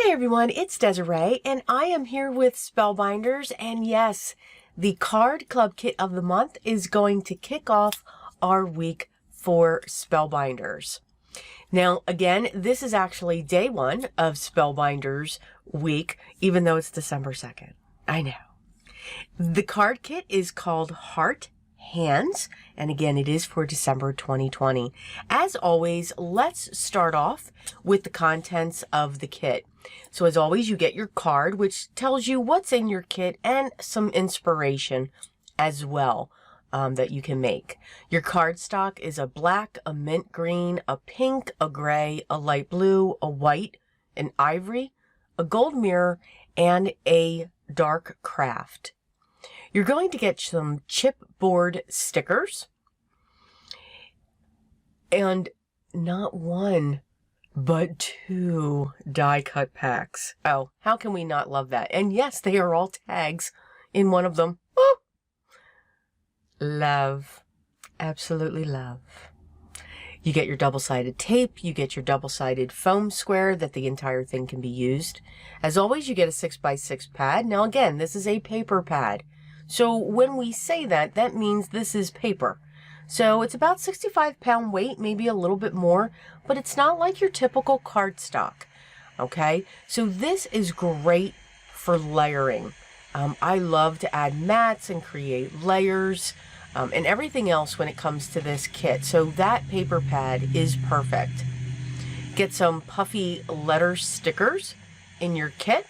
Hi everyone, it's Desiree, and I am here with Spellbinders, and yes, the card club kit of the month is going to kick off our week for Spellbinders. Now, again, this is actually day one of Spellbinders week, even though it's December 2nd. I know. The card kit is called Heart Hands, and again, it is for December 2020. As always, let's start off with the contents of the kit. So as always, you get your card, which tells you what's in your kit and some inspiration as well that you can make. Your card stock is a black, a mint green, a pink, a gray, a light blue, a white, an ivory, a gold mirror, and a dark craft. You're going to get some chipboard stickers and not one, but 2 die cut packs. Oh, how can we not love that? And yes, they are all tags in one of them. Oh, love. Absolutely love. You get your double-sided tape. You get your double-sided foam square that the entire thing can be used. As always, you get a 6x6 pad. Now again, this is a paper pad. So when we say that, that means this is paper. So it's about 65-pound weight, maybe a little bit more, but it's not like your typical cardstock, okay? So this is great for layering. I love to add mats and create layers and everything else when it comes to this kit. So that paper pad is perfect. Get some puffy letter stickers in your kit.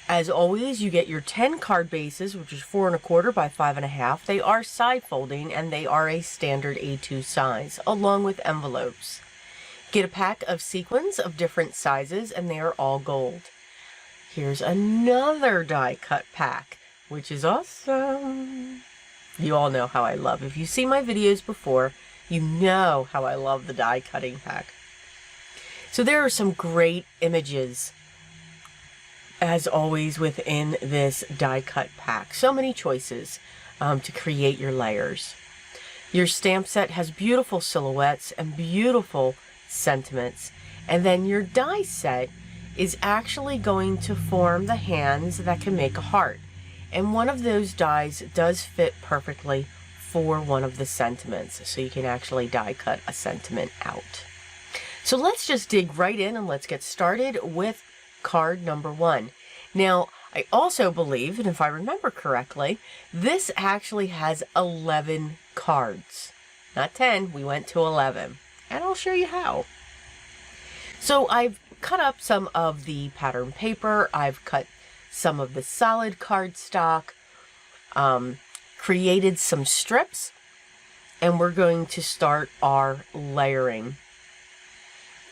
As always, you get your 10 card bases, which is 4 1/4 by 5 1/2. They are side folding and they are a standard A2 size, along with envelopes. Get a pack of sequins of different sizes, and they are all gold. Here's another die cut pack, which is awesome. You all know how I love. If you see my videos before, you know how I love the die cutting pack. So there are some great images as always within this die cut pack. So many choices to create your layers. Your stamp set has beautiful silhouettes and beautiful sentiments. And then your die set is actually going to form the hands that can make a heart. And one of those dies does fit perfectly for one of the sentiments. So you can actually die cut a sentiment out. So let's just dig right in and let's get started with card number 1. Now, I also believe, and if I remember correctly, this actually has 11 cards. Not 10, we went to 11. And I'll show you how. So I've cut up some of the pattern paper. I've cut some of the solid cardstock, created some strips, and we're going to start our layering.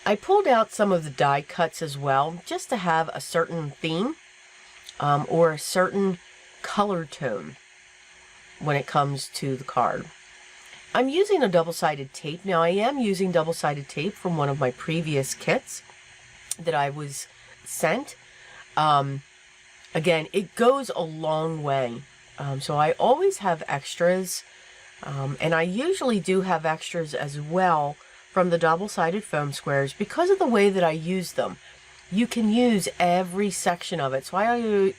I pulled out some of the die cuts as well, just to have a certain theme or a certain color tone when it comes to the card. I'm using a double-sided tape. Now, I am using double-sided tape from one of my previous kits that I was sent. Again, it goes a long way. So I always have extras, and I usually do have extras as well from the double-sided foam squares because of the way that I use them. You can use every section of it. So I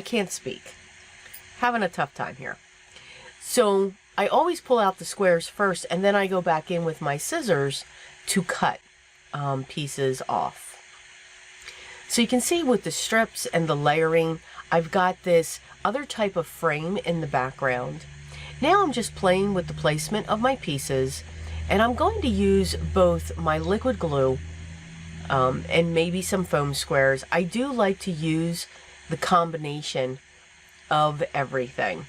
can't speak. Having a tough time here. So I always pull out the squares first, and then I go back in with my scissors to cut pieces off. So you can see with the strips and the layering, I've got this other type of frame in the background. Now I'm just playing with the placement of my pieces. And I'm going to use both my liquid glue and maybe some foam squares. I do like to use the combination of everything.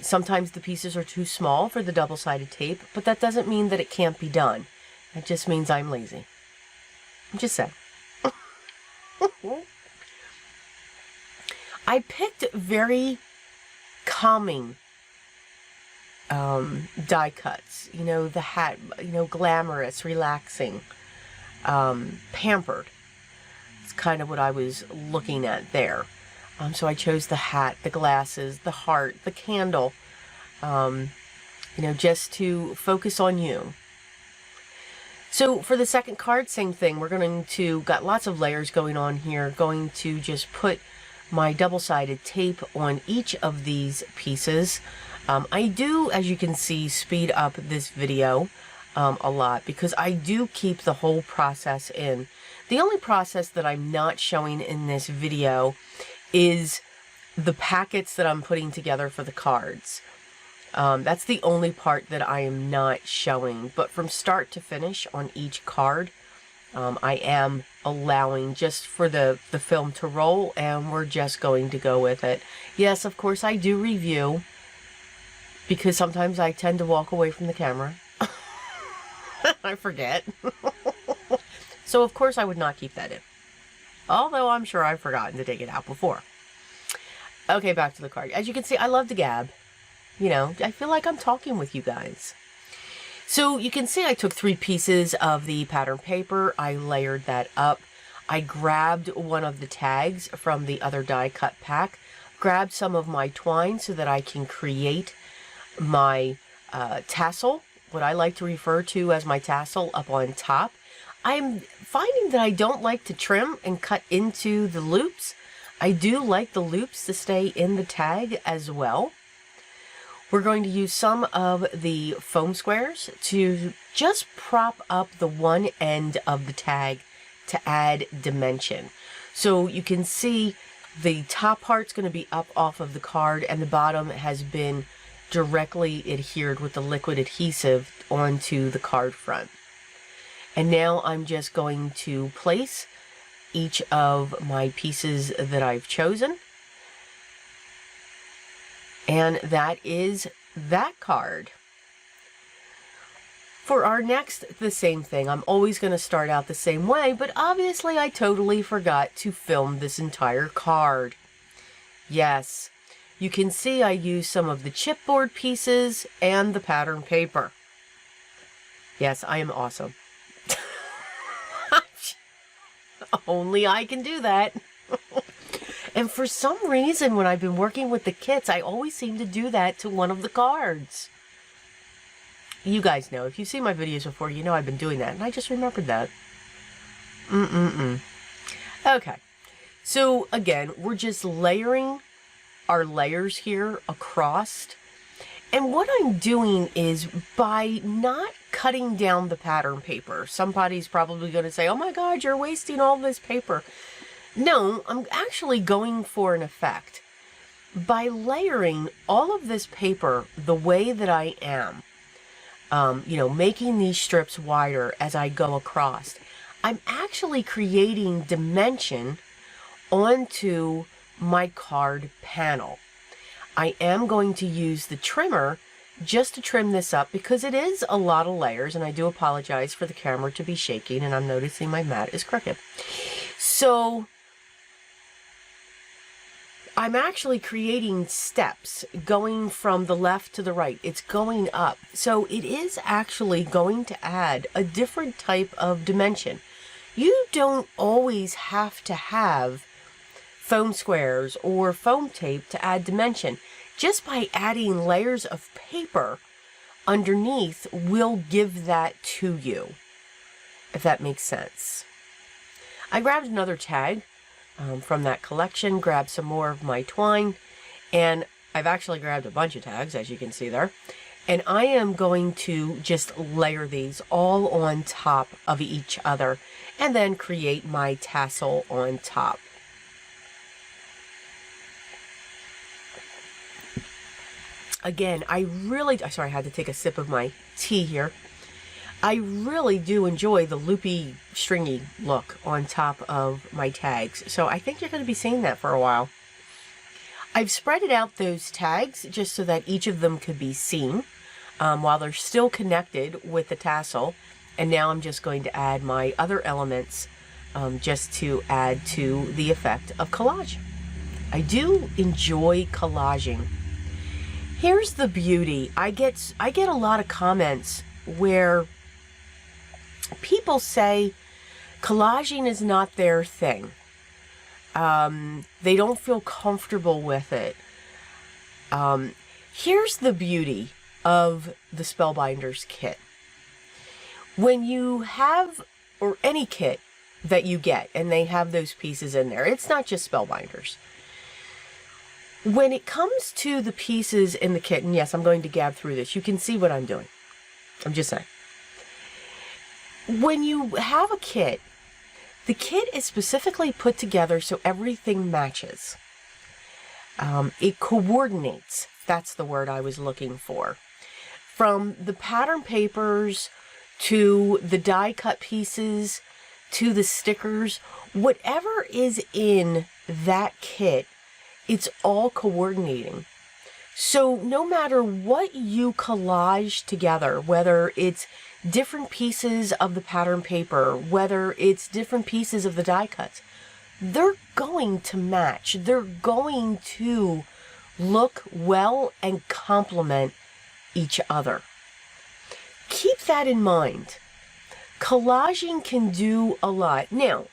Sometimes the pieces are too small for the double-sided tape, but that doesn't mean that it can't be done. It just means I'm lazy. I'm just saying. I picked very calming die cuts, you know, the hat, you know, glamorous, relaxing, pampered. It's kind of what I was looking at there. So I chose the hat, the glasses, the heart, the candle, you know, just to focus on you. So for the second card, same thing. We're going to, got lots of layers going on here, going to just put my double-sided tape on each of these pieces. I do, as you can see, speed up this video a lot because I do keep the whole process in. The only process that I'm not showing in this video is the packets that I'm putting together for the cards. That's the only part that I am not showing. But from start to finish on each card, I am allowing just for the film to roll, and we're just going to go with it. Yes, of course, I do review, because sometimes I tend to walk away from the camera. I forget. So, of course, I would not keep that in. Although I'm sure I've forgotten to take it out before. Okay, back to the card. As you can see, I love to gab. You know, I feel like I'm talking with you guys. So you can see I took 3 pieces of the pattern paper. I layered that up. I grabbed one of the tags from the other die cut pack. Grabbed some of my twine so that I can create my tassel, what I like to refer to as my tassel, up on top. I'm finding that I don't like to trim and cut into the loops. I do like the loops to stay in the tag as well. We're going to use some of the foam squares to just prop up the one end of the tag to add dimension. So you can see the top part's going to be up off of the card, and the bottom has been directly adhered with the liquid adhesive onto the card front. And now I'm just going to place each of my pieces that I've chosen. And that is that card. For our next, the same thing. I'm always going to start out the same way, but obviously I totally forgot to film this entire card. Yes, you can see I used some of the chipboard pieces and the pattern paper. Yes, I am awesome. Only I can do that. And for some reason, when I've been working with the kits, I always seem to do that to one of the cards. You guys know. If you've seen my videos before, you know I've been doing that. And I just remembered that. Okay. So, again, we're just layering our layers here across. And what I'm doing is, by not cutting down the pattern paper, somebody's probably going to say, oh my God, you're wasting all this paper. No, I'm actually going for an effect. By layering all of this paper the way that I am, you know, making these strips wider as I go across, I'm actually creating dimension onto my card panel. I am going to use the trimmer just to trim this up because it is a lot of layers, and I do apologize for the camera to be shaking, and I'm noticing my mat is crooked. So I'm actually creating steps going from the left to the right. It's going up. So it is actually going to add a different type of dimension. You don't always have to have foam squares or foam tape to add dimension. Just by adding layers of paper underneath will give that to you, if that makes sense. I grabbed another tag from that collection, grabbed some more of my twine, and I've actually grabbed a bunch of tags, as you can see there. And I am going to just layer these all on top of each other and then create my tassel on top. Again, sorry, I had to take a sip of my tea here. I really do enjoy the loopy, stringy look on top of my tags. So I think you're going to be seeing that for a while. I've spreaded out those tags just so that each of them could be seen while they're still connected with the tassel. And now I'm just going to add my other elements just to add to the effect of collage. I do enjoy collaging. Here's the beauty. I get a lot of comments where people say collaging is not their thing. They don't feel comfortable with it. Here's the beauty of the Spellbinders kit. When you have, or any kit that you get, and they have those pieces in there, it's not just Spellbinders. When it comes to the pieces in the kit, and yes, I'm going to gab through this, you can see what I'm doing. I'm just saying. When you have a kit, the kit is specifically put together so everything matches. It coordinates. That's the word I was looking for. From the pattern papers to the die cut pieces to the stickers, whatever is in that kit, it's all coordinating. So no matter what you collage together, whether it's different pieces of the pattern paper, whether it's different pieces of the die cuts, they're going to match. They're going to look well and complement each other. Keep that in mind. Collaging can do a lot. Now,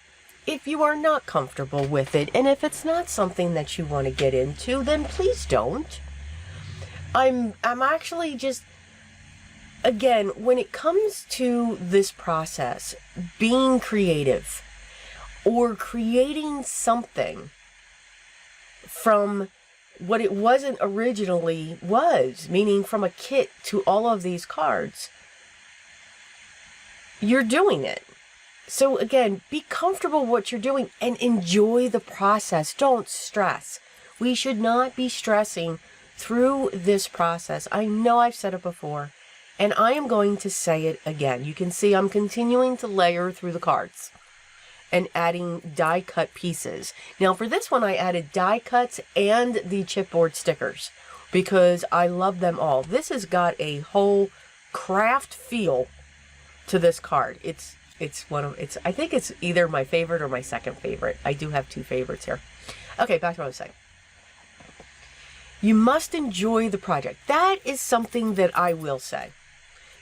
if you are not comfortable with it, and if it's not something that you want to get into, then please don't. I'm actually just, again, when it comes to this process, being creative or creating something from what it wasn't originally was, meaning from a kit to all of these cards, you're doing it. So again, be comfortable with what you're doing and enjoy the process. Don't stress. We should not be stressing through this process. I know I've said it before, and I am going to say it again. You can see I'm continuing to layer through the cards and adding die cut pieces. Now for this one, I added die cuts and the chipboard stickers because I love them all. This has got a whole craft feel to this card. I think it's either my favorite or my second favorite. I do have two favorites here. Okay, back to what I was saying. You must enjoy the project. That is something that I will say.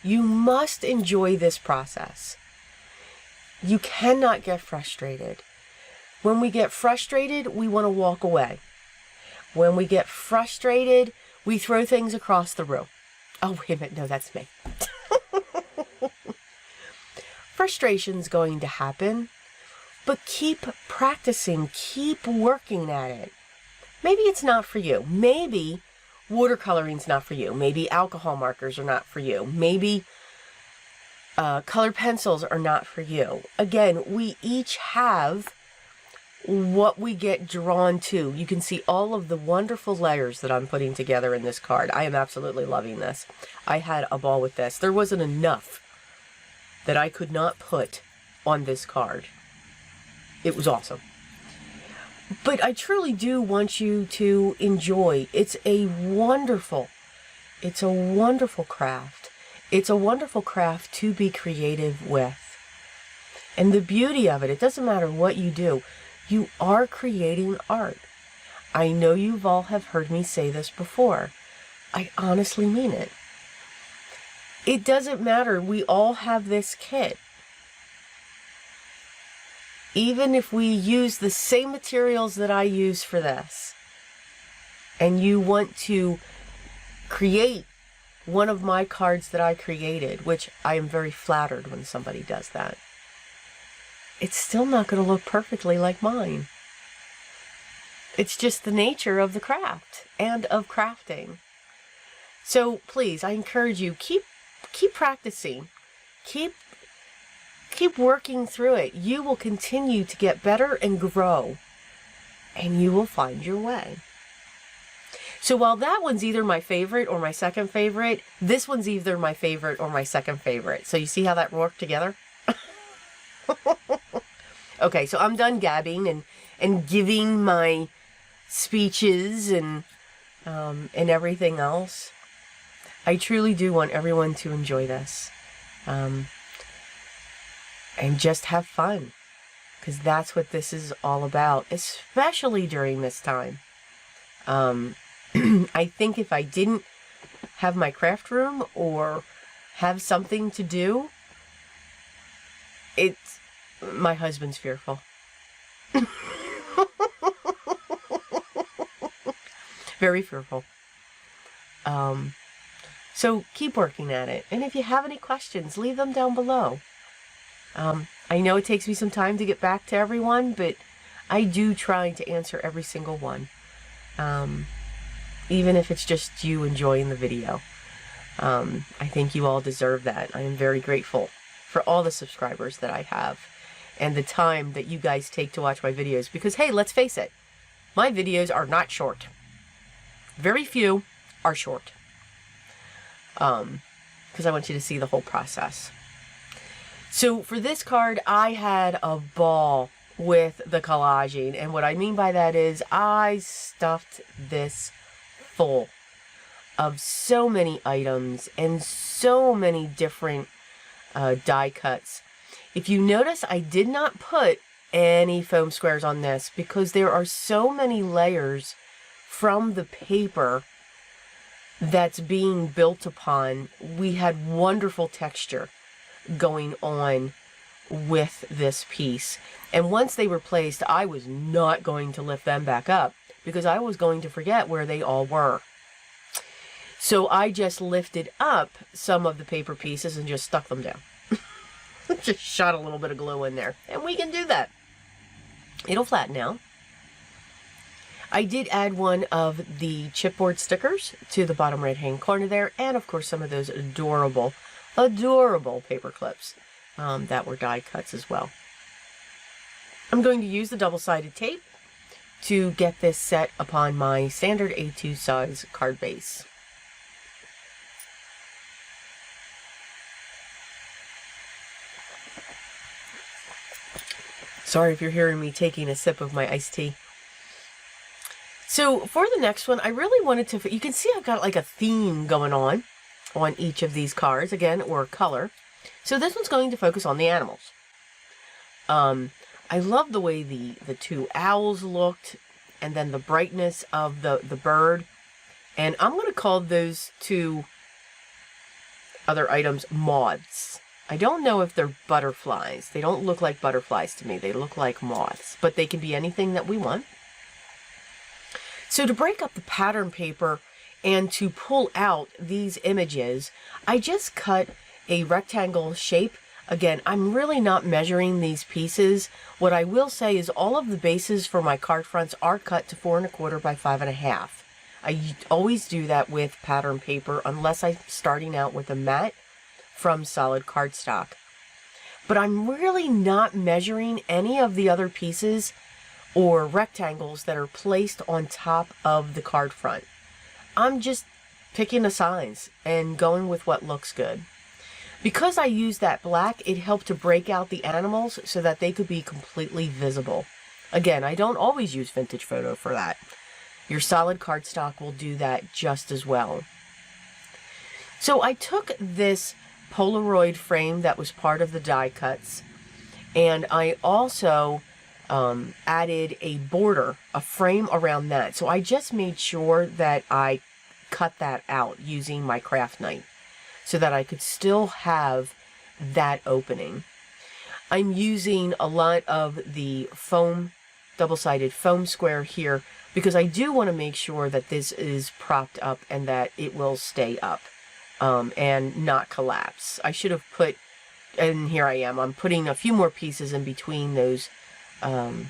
You must enjoy this process. You cannot get frustrated. When we get frustrated, we want to walk away. When we get frustrated, we throw things across the room. Oh, wait a minute. No, that's me. Frustration's going to happen, but keep practicing, keep working at it. Maybe it's not for you. Maybe watercoloring's not for you. Maybe alcohol markers are not for you. Maybe colored pencils are not for you. Again, we each have what we get drawn to. You can see all of the wonderful layers that I'm putting together in this card. I am absolutely loving this. I had a ball with this. There wasn't enough that I could not put on this card. It was awesome. But I truly do want you to enjoy. It's a wonderful craft. It's a wonderful craft to be creative with. And the beauty of it, it doesn't matter what you do, you are creating art. I know you've all have heard me say this before. I honestly mean it. It doesn't matter. We all have this kit. Even if we use the same materials that I use for this, and you want to create one of my cards that I created, which I am very flattered when somebody does that, it's still not going to look perfectly like mine. It's just the nature of the craft and of crafting. So please, I encourage you, keep practicing. Keep working through it. You will continue to get better and grow, and you will find your way. So while that one's either my favorite or my second favorite, this one's either my favorite or my second favorite. So you see how that worked together? Okay, so I'm done gabbing and giving my speeches and everything else. I truly do want everyone to enjoy this. And just have fun, because that's what this is all about, especially during this time. I think if I didn't have my craft room or have something to do, my husband's fearful. Very fearful. So keep working at it. And if you have any questions, leave them down below. I know it takes me some time to get back to everyone, but I do try to answer every single one. Even if it's just you enjoying the video. I think you all deserve that. I am very grateful for all the subscribers that I have and the time that you guys take to watch my videos. Because, hey, let's face it, my videos are not short. Very few are short. Because I want you to see the whole process. So for this card, I had a ball with the collaging. And what I mean by that is I stuffed this full of so many items and so many different die cuts. If you notice, I did not put any foam squares on this because there are so many layers from the paper that's being built upon. We had wonderful texture going on with this piece. And once they were placed, I was not going to lift them back up because I was going to forget where they all were. So I just lifted up some of the paper pieces and just stuck them down. Just shot a little bit of glue in there. And we can do that. It'll flatten out. I did add one of the chipboard stickers to the bottom right-hand corner there. And, of course, some of those adorable, adorable paper clips that were die cuts as well. I'm going to use the double-sided tape to get this set upon my standard A2 size card base. Sorry if you're hearing me taking a sip of my iced tea. So for the next one, I really wanted to, you can see I've got like a theme going on each of these cards, again, or color. So this one's going to focus on the animals. I love the way the two owls looked, and then the brightness of the bird. And I'm going to call those two other items moths. I don't know if they're butterflies. They don't look like butterflies to me. They look like moths, but they can be anything that we want. So to break up the pattern paper and to pull out these images, I just cut a rectangle shape. Again, I'm really not measuring these pieces. What I will say is all of the bases for my card fronts are cut to 4 1/4 by 5 1/2. I always do that with pattern paper unless I'm starting out with a matte from solid cardstock. But I'm really not measuring any of the other pieces or rectangles that are placed on top of the card front. I'm just picking the size and going with what looks good. Because I used that black, it helped to break out the animals so that they could be completely visible. Again, I don't always use vintage photo for that. Your solid cardstock will do that just as well. So I took this Polaroid frame that was part of the die cuts, and I also added a border, a frame around that. So I just made sure that I cut that out using my craft knife so that I could still have that opening. I'm using a lot of the foam, double-sided foam square here because I do want to make sure that this is propped up and that it will stay up and not collapse. I should have put, and here I am, I'm putting a few more pieces in between those foam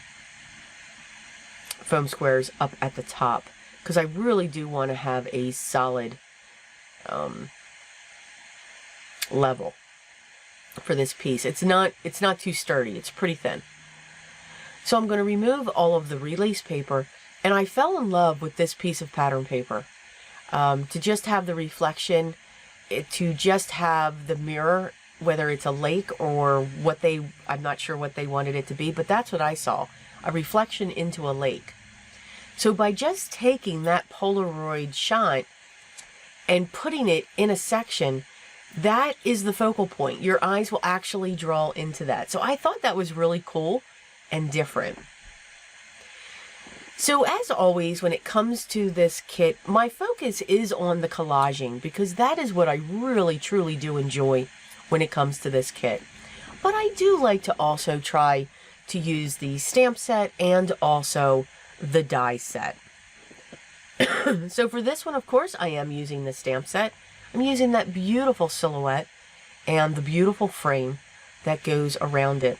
squares up at the top because I really do want to have a solid level for this piece. It's not too sturdy. It's pretty thin. So I'm going to remove all of the release paper, and I fell in love with this piece of pattern paper to just have the reflection, to just have the mirror, whether it's a lake or what I'm not sure what they wanted it to be, but that's what I saw, a reflection into a lake. So by just taking that Polaroid shot and putting it in a section, that is the focal point. Your eyes will actually draw into that. So I thought that was really cool and different. So as always, when it comes to this kit, my focus is on the collaging because that is what I really, truly do enjoy when it comes to this kit. But I do like to also try to use the stamp set and also the die set. So for this one, of course, I am using the stamp set. I'm using that beautiful silhouette and the beautiful frame that goes around it.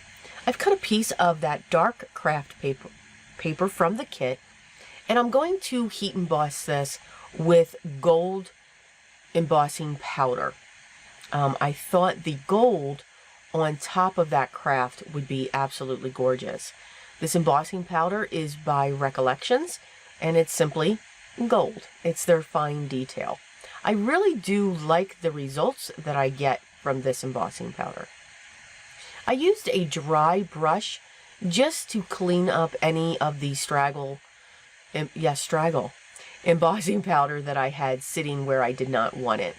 I've cut a piece of that dark craft paper from the kit, and I'm going to heat emboss this with gold embossing powder. I thought the gold on top of that craft would be absolutely gorgeous. This embossing powder is by Recollections, and it's simply gold. It's their fine detail. I really do like the results that I get from this embossing powder. I used a dry brush just to clean up any of the straggle embossing powder that I had sitting where I did not want it.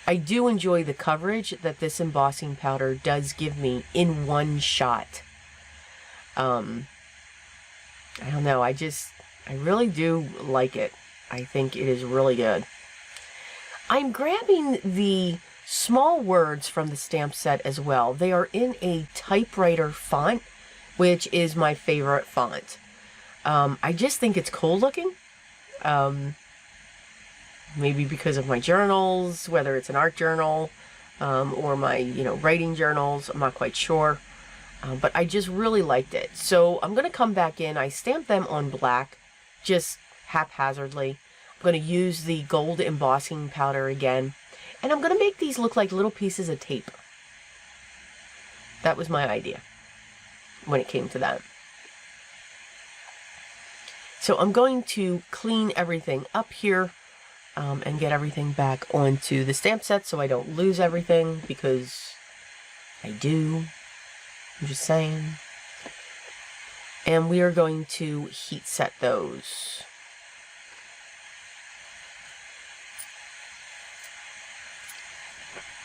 I do enjoy the coverage that this embossing powder does give me in one shot. I don't know, I really do like it. I think it is really good. I'm grabbing the small words from the stamp set as well. They are in a typewriter font, which is my favorite font. I just think it's cool looking. Maybe because of my journals, whether it's an art journal or my, writing journals. I'm not quite sure. But I just really liked it. So I'm going to come back in. I stamped them on black, just haphazardly. I'm going to use the gold embossing powder again. And I'm going to make these look like little pieces of tape. That was my idea when it came to that. So I'm going to clean everything up here and get everything back onto the stamp set so I don't lose everything, because I do. I'm just saying. And we are going to heat set those.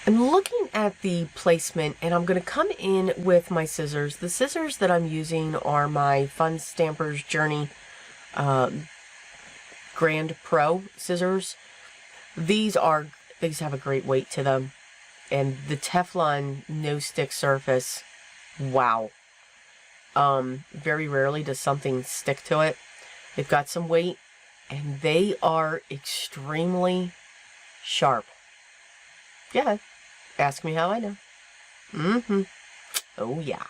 I'm looking at the placement, and I'm going to come in with my scissors. The scissors that I'm using are my Fun Stampers Journey Grand Pro scissors. These have a great weight to them, and the Teflon no stick surface, wow. Very rarely does something stick to it. They've got some weight, and they are extremely sharp. Yeah, ask me how I know. Oh yeah.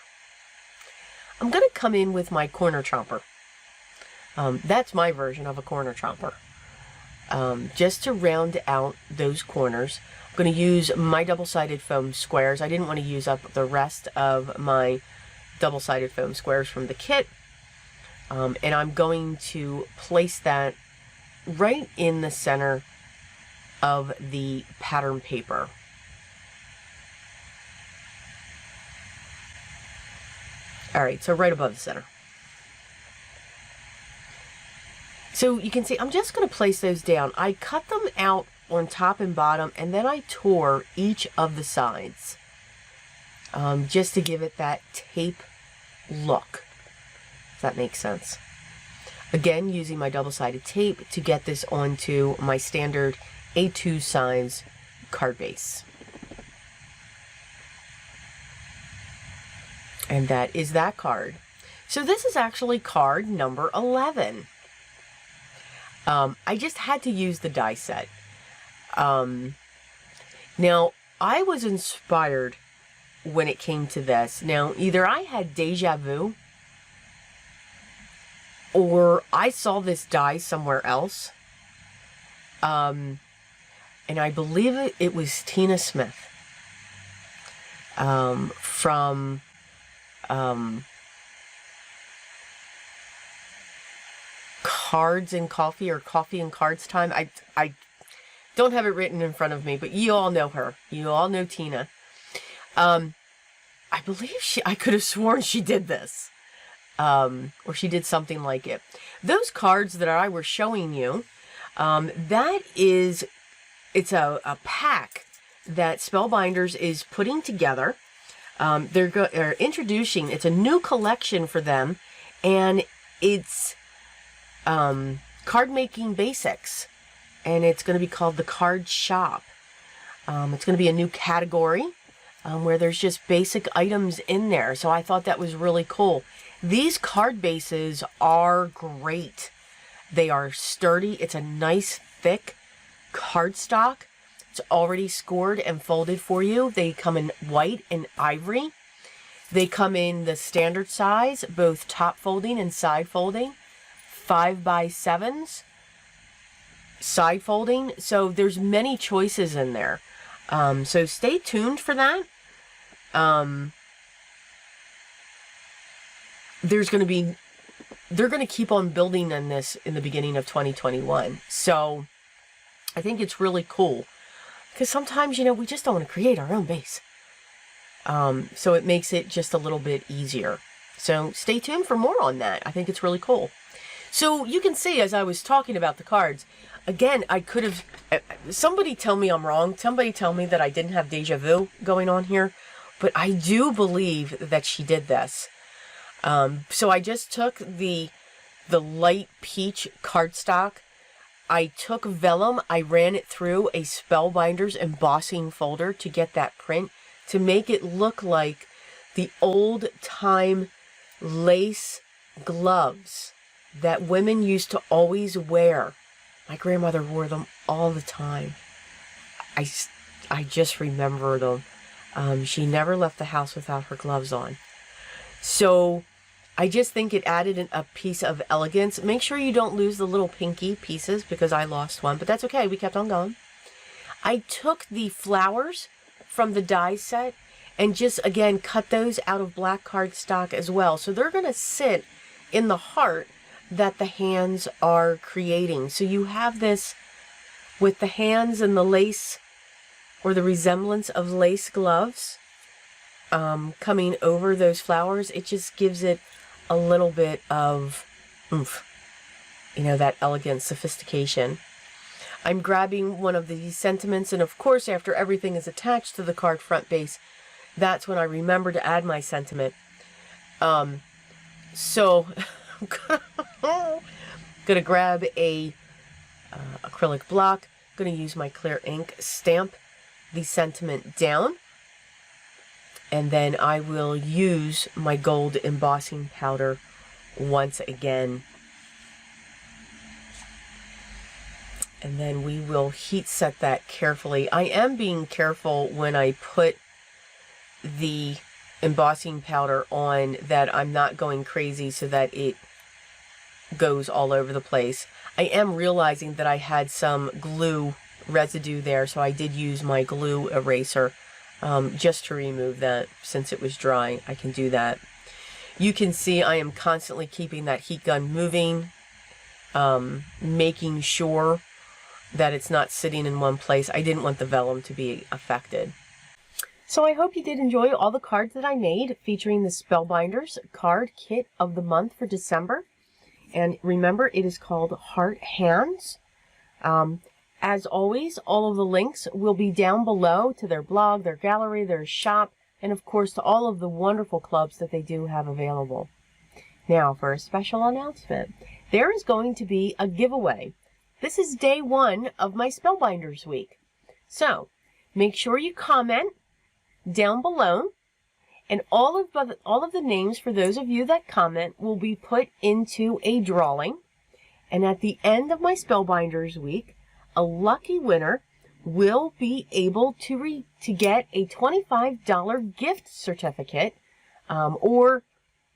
I'm gonna come in with my corner chomper. That's my version of a corner chomper. Just to round out those corners, I'm going to use my double-sided foam squares. I didn't want to use up the rest of my double-sided foam squares from the kit. And I'm going to place that right in the center of the pattern paper. Alright, so right above the center. So you can see, I'm just going to place those down. I cut them out on top and bottom, and then I tore each of the sides. Just to give it that tape look, if that makes sense. Again, using my double-sided tape to get this onto my standard A2 size card base. And that is that card. So this is actually card number 11. I just had to use the die set. Now, I was inspired when it came to this. Now, either I had deja vu, or I saw this die somewhere else. And I believe it was Tina Smith. From... Cards and Coffee, or Coffee and Cards Time. I don't have it written in front of me, but you all know her. You all know Tina. I believe I could have sworn she did this. Or she did something like it. Those cards that I was showing you, it's a pack that Spellbinders is putting together. They're introducing, it's a new collection for them, and it's card making basics, and it's going to be called the Card Shop. It's going to be a new category where there's just basic items in there, so I thought that was really cool. These card bases are great. They are sturdy. It's a nice thick cardstock, It's already scored and folded for you. They come in white and ivory. They come in the standard size, both top folding and side folding, 5x7s, side folding. So there's many choices in there. So stay tuned for that. They're going to keep on building on this in the beginning of 2021. So I think it's really cool because sometimes, you know, we just don't want to create our own base. So it makes it just a little bit easier. So stay tuned for more on that. I think it's really cool. So you can see, as I was talking about the cards, again, I could have, somebody tell me I'm wrong. Somebody tell me that I didn't have deja vu going on here. But I do believe that she did this. So I just took the light peach cardstock. I took vellum. I ran it through a Spellbinders embossing folder to get that print, to make it look like the old time lace gloves that women used to always wear. My grandmother wore them all the time. I just remember them. She never left the house without her gloves on. So I just think it added a piece of elegance. Make sure you don't lose the little pinky pieces, because I lost one, but that's okay. We kept on going. I took the flowers from the die set and just, again, cut those out of black cardstock as well. So they're going to sit in the heart that the hands are creating. So you have this with the hands and the lace, or the resemblance of lace gloves coming over those flowers. It just gives it a little bit of oomph, you know, that elegant sophistication. I'm grabbing one of these sentiments, and of course, after everything is attached to the card front base, that's when I remember to add my sentiment. So I'm gonna grab a acrylic block. I'm gonna use my clear ink, stamp the sentiment down, and then I will use my gold embossing powder once again. And then we will heat set that carefully. I am being careful when I put the embossing powder on that I'm not going crazy so that it goes all over the place. I am realizing that I had some glue residue there, so I did use my glue eraser just to remove that. Since it was dry, I can do that. You can see I am constantly keeping that heat gun moving, making sure that it's not sitting in one place. I didn't want the vellum to be affected. So I hope you did enjoy all the cards that I made featuring the Spellbinders card kit of the month for December. And remember, it is called Heart Hands. As always, all of the links will be down below to their blog, their gallery, their shop, and of course to all of the wonderful clubs that they do have available. Now for a special announcement. There is going to be a giveaway. This is day 1 of my Spellbinders week. So make sure you comment down below, and all of the names for those of you that comment will be put into a drawing. And at the end of my Spellbinders week, a lucky winner will be able to get a $25 gift certificate, or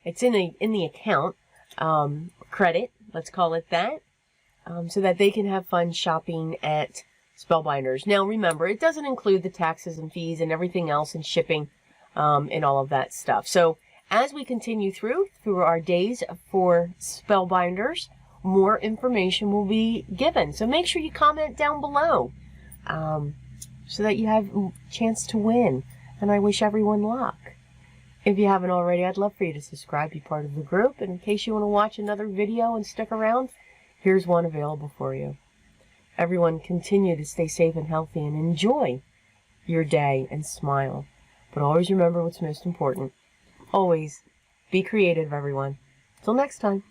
it's in the account, credit, let's call it that, so that they can have fun shopping at Spellbinders. Now remember, it doesn't include the taxes and fees and everything else and shipping and all of that stuff. So as we continue through our days for Spellbinders, more information will be given. So make sure you comment down below so that you have a chance to win. And I wish everyone luck. If you haven't already, I'd love for you to subscribe, be part of the group. And in case you want to watch another video and stick around, here's one available for you. Everyone continue to stay safe and healthy and enjoy your day and smile. But always remember what's most important. Always be creative, everyone. Till next time.